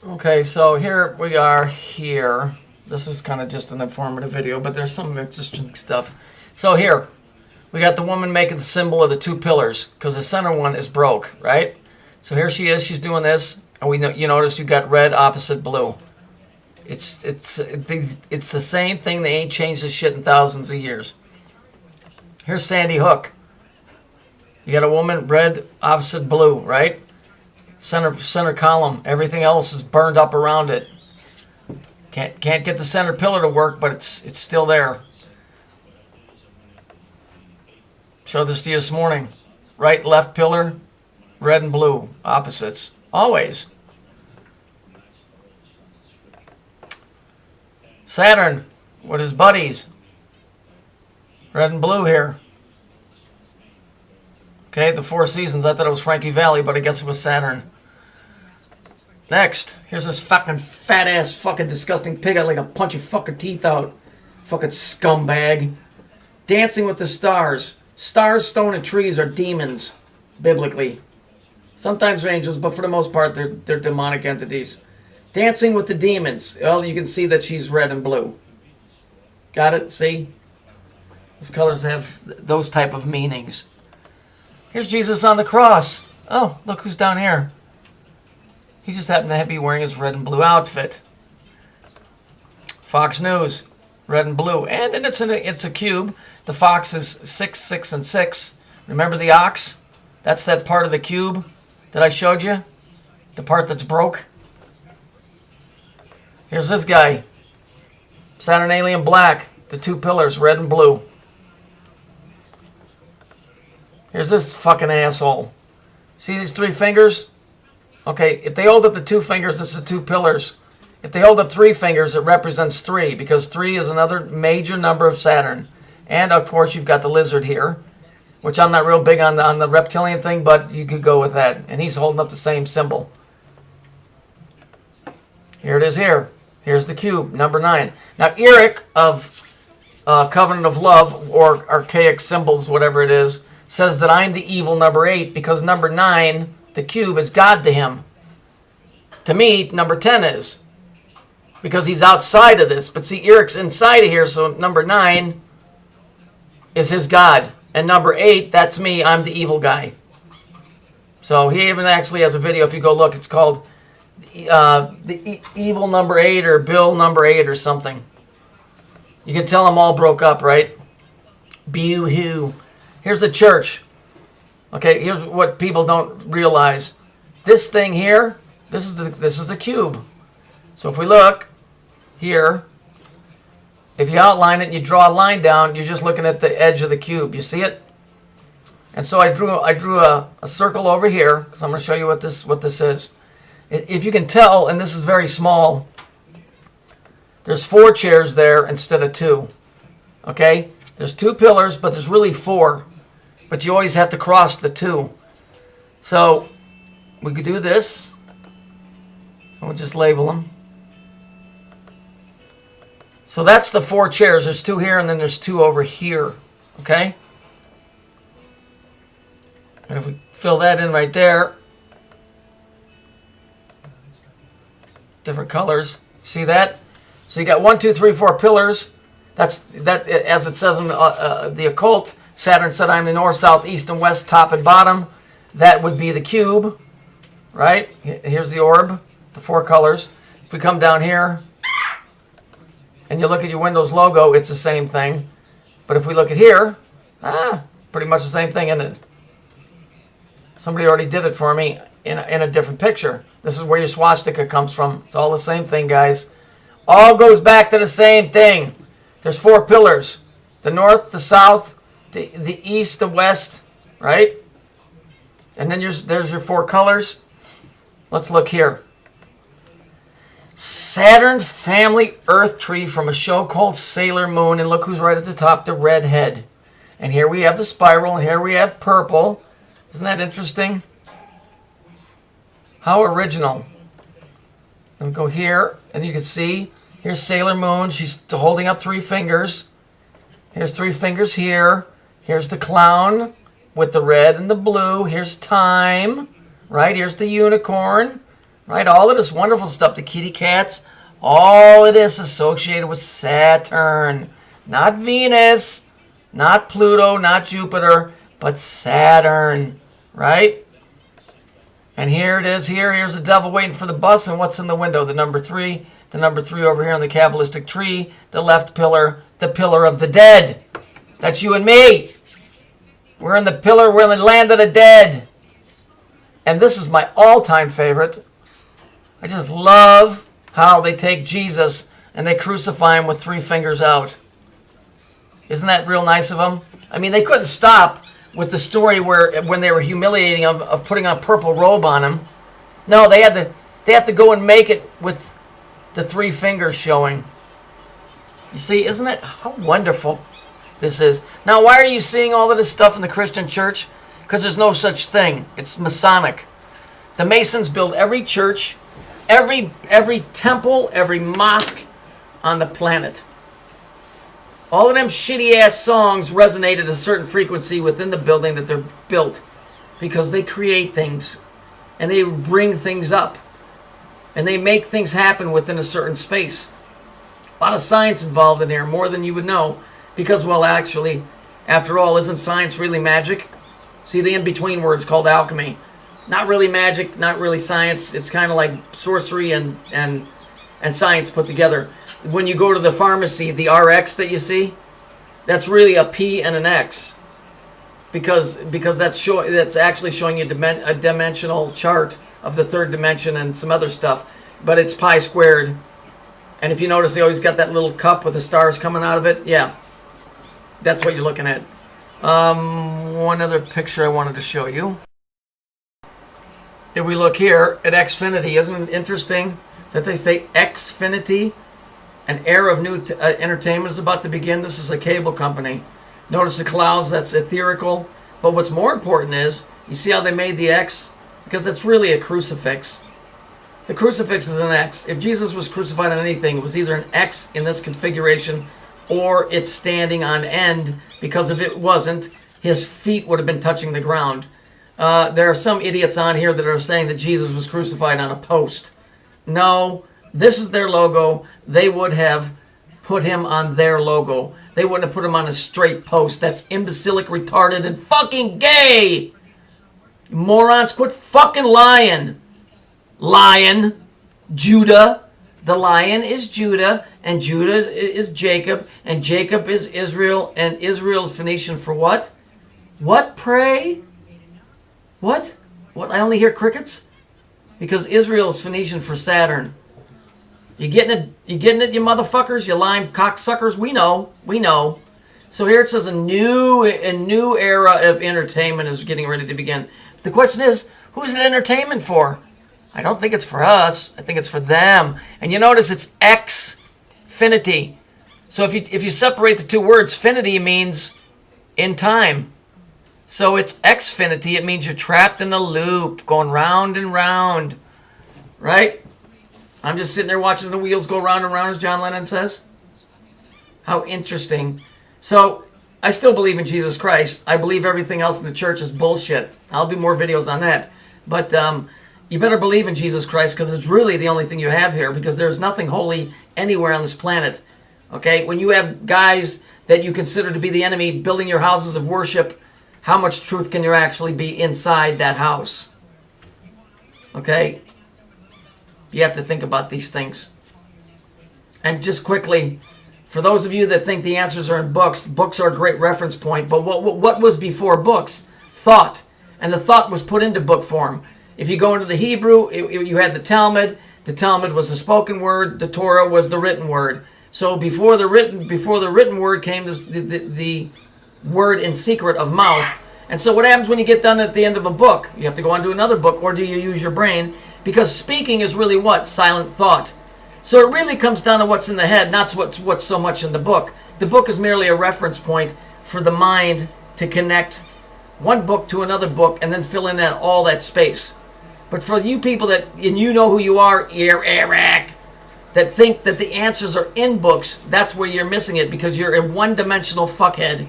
Okay, so here we are here. This is kind of just an informative video, but there's some interesting stuff. So here, we got the woman making the symbol of the two pillars, because the center one is broke, right? So here she is, she's doing this, and you notice you got red opposite blue. It's the same thing. They ain't changed this shit in thousands of years. Here's Sandy Hook. You got a woman, red opposite blue, right? Center column. Everything else is burned up around it. Can't get the center pillar to work, but it's still there. Showed this to you this morning. Right, left pillar, red and blue, opposites. Always. Saturn with his buddies. Red and blue here. Okay, the Four Seasons. I thought it was Frankie Valli, but I guess it was Saturn. Next, here's this fucking fat-ass fucking disgusting pig. I'd like to punch your fucking teeth out. Fucking scumbag. Dancing with the Stars. Stars, stone, and trees are demons, biblically. Sometimes they're angels, but for the most part, they're demonic entities. Dancing with the Demons. Well, you can see that she's red and blue. Got it? See? Those colors have those type of meanings. Here's Jesus on the cross. Oh, look who's down here. He just happened to be wearing his red and blue outfit. Fox News, red and blue. And it's a cube. The fox is 6, 6, and 6. Remember the ox? That's that part of the cube that I showed you? The part that's broke? Here's this guy. Saturnalian black. The two pillars, red and blue. Here's this fucking asshole. See these three fingers? Okay, if they hold up the two fingers, it's the two pillars. If they hold up three fingers, it represents 3, because 3 is another major number of Saturn. And, of course, you've got the lizard here, which I'm not real big on the reptilian thing, but you could go with that. And he's holding up the same symbol. Here it is here. Here's the cube, number 9. Now, Eric of Covenant of Love, or Archaic Symbols, whatever it is, says that I'm the evil number 8 because number 9, the cube, is God to him. To me, number 10 is. Because he's outside of this. But see, Eric's inside of here, so number 9 is his God. And number 8, that's me. I'm the evil guy. So he even actually has a video, if you go look, it's called the Evil Number 8 or Bill Number 8 or something. You can tell them all broke up, right? Boo-hoo. Here's the church. Okay, here's what people don't realize. This thing here, this is the cube. So if we look here, if you outline it and you draw a line down, you're just looking at the edge of the cube. You see it? And so I drew a circle over here, because I'm going to show you what this is. If you can tell, and this is very small, there's 4 chairs there instead of 2. Okay? There's 2 pillars, but there's really 4. But you always have to cross the 2. So we could do this. And we'll just label them. So that's the 4 chairs. There's 2 here, and then there's 2 over here. Okay? And if we fill that in right there, different colors. See that? So you got 1, 2, 3, 4 pillars. That's that, as it says in the occult. Saturn said, "I'm the north, south, east, and west, top and bottom." That would be the cube, right? Here's the orb, the 4 colors. If we come down here, and you look at your Windows logo, it's the same thing. But if we look at here, pretty much the same thing, isn't it? Somebody already did it for me in a different picture. This is where your swastika comes from. It's all the same thing, guys. All goes back to the same thing. There's 4 pillars. The north, the south, the east, the west, right? And then there's your 4 colors. Let's look here. Saturn family Earth tree from a show called Sailor Moon. And look who's right at the top, the redhead. And here we have the spiral, and here we have purple. Isn't that interesting? How original. And go here, and you can see, here's Sailor Moon. She's holding up 3 fingers. Here's 3 fingers here. Here's the clown with the red and the blue. Here's time, right? Here's the unicorn. right? All of this wonderful stuff, the kitty cats, all of this associated with Saturn. Not Venus, not Pluto, not Jupiter, but Saturn, right? And here it is here. Here's the devil waiting for the bus. And what's in the window? The number 3. The number 3 over here on the Kabbalistic tree. The left pillar, the pillar of the dead. That's you and me. We're in the pillar, we're in the land of the dead. And this is my all-time favorite. I just love how they take Jesus and they crucify him with 3 fingers out. Isn't that real nice of them? I mean, they couldn't stop with the story where when they were humiliating him of putting a purple robe on him. No, they have to go and make it with the 3 fingers showing. You see, isn't it how wonderful this is? Now, why are you seeing all of this stuff in the Christian church? Because there's no such thing. It's Masonic. The Masons build every church, every temple, every mosque on the planet. All of them shitty-ass songs resonate at a certain frequency within the building that they're built because they create things and they bring things up and they make things happen within a certain space. A lot of science involved in here, more than you would know, because, well, actually, after all, isn't science really magic? See the in-between words called alchemy. Not really magic, not really science. It's kind of like sorcery and science put together. When you go to the pharmacy, the RX that you see, that's really a P and an X, because that's actually showing you a dimensional chart of the 3rd dimension and some other stuff, but it's pi squared. And if you notice, they always got that little cup with the stars coming out of it. Yeah, that's what you're looking at. One other picture I wanted to show you. If we look here at Xfinity, isn't it interesting that they say Xfinity? An era of new entertainment is about to begin. This is a cable company. Notice the clouds, that's etherical. But what's more important is, you see how they made the X? Because it's really a crucifix. The crucifix is an X. If Jesus was crucified on anything, it was either an X in this configuration or it's standing on end, because if it wasn't, his feet would have been touching the ground. There are some idiots on here that are saying that Jesus was crucified on a post. No, this is their logo. They would have put him on their logo. They wouldn't have put him on a straight post. That's imbecilic, retarded, and fucking gay! Morons, quit fucking lying. Lion. Judah. The lion is Judah, and Judah is Jacob, and Jacob is Israel, and Israel is Phoenician for what? What, pray? What? What? I only hear crickets? Because Israel is Phoenician for Saturn. You getting it? You getting it, you motherfuckers? You lying cocksuckers? We know. We know. So here it says a new era of entertainment is getting ready to begin. The question is, who's it entertainment for? I don't think it's for us. I think it's for them. And you notice it's Xfinity. So if you separate the 2 words, finity means in time. So it's Xfinity. It means you're trapped in a loop, going round and round, right? I'm just sitting there watching the wheels go round and round, as John Lennon says. How interesting. So I still believe in Jesus Christ. I believe everything else in the church is bullshit. I'll do more videos on that. But you better believe in Jesus Christ, because it's really the only thing you have here, because there's nothing holy anywhere on this planet. Okay? When you have guys that you consider to be the enemy building your houses of worship, how much truth can there actually be inside that house? Okay? You have to think about these things. And just quickly, for those of you that think the answers are in books, books are a great reference point. But what was before books? Thought. And the thought was put into book form. If you go into the Hebrew, you had the Talmud. The Talmud was the spoken word. The Torah was the written word. So before the written word came the word in secret of mouth. And so what happens when you get done at the end of a book? You have to go on to another book, or do you use your brain? Because speaking is really what? Silent thought. So it really comes down to what's in the head, not what's so much in the book. The book is merely a reference point for the mind to connect one book to another book and then fill in all that space. But for you people that, and you know who you are, Eric, that think that the answers are in books, that's where you're missing it, because you're a one-dimensional fuckhead.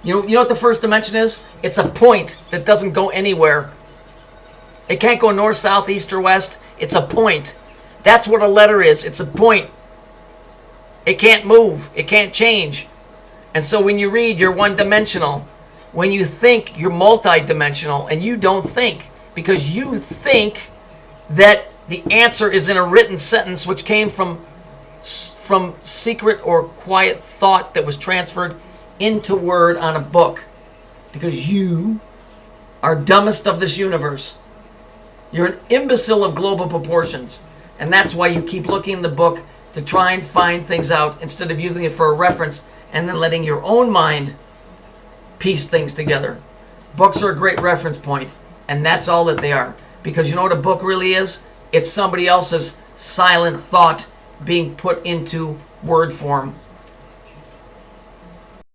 You know what the first dimension is? It's a point that doesn't go anywhere. It can't go north, south, east, or west. It's a point. That's what a letter is. It's a point. It can't move. It can't change. And so when you read, you're one-dimensional. When you think, you're multi-dimensional. And you don't think, because you think that the answer is in a written sentence which came from secret or quiet thought that was transferred into word on a book. Because you are dumbest of this universe. You're an imbecile of global proportions. And that's why you keep looking in the book to try and find things out instead of using it for a reference and then letting your own mind piece things together. Books are a great reference point, and that's all that they are. Because you know what a book really is? It's somebody else's silent thought being put into word form.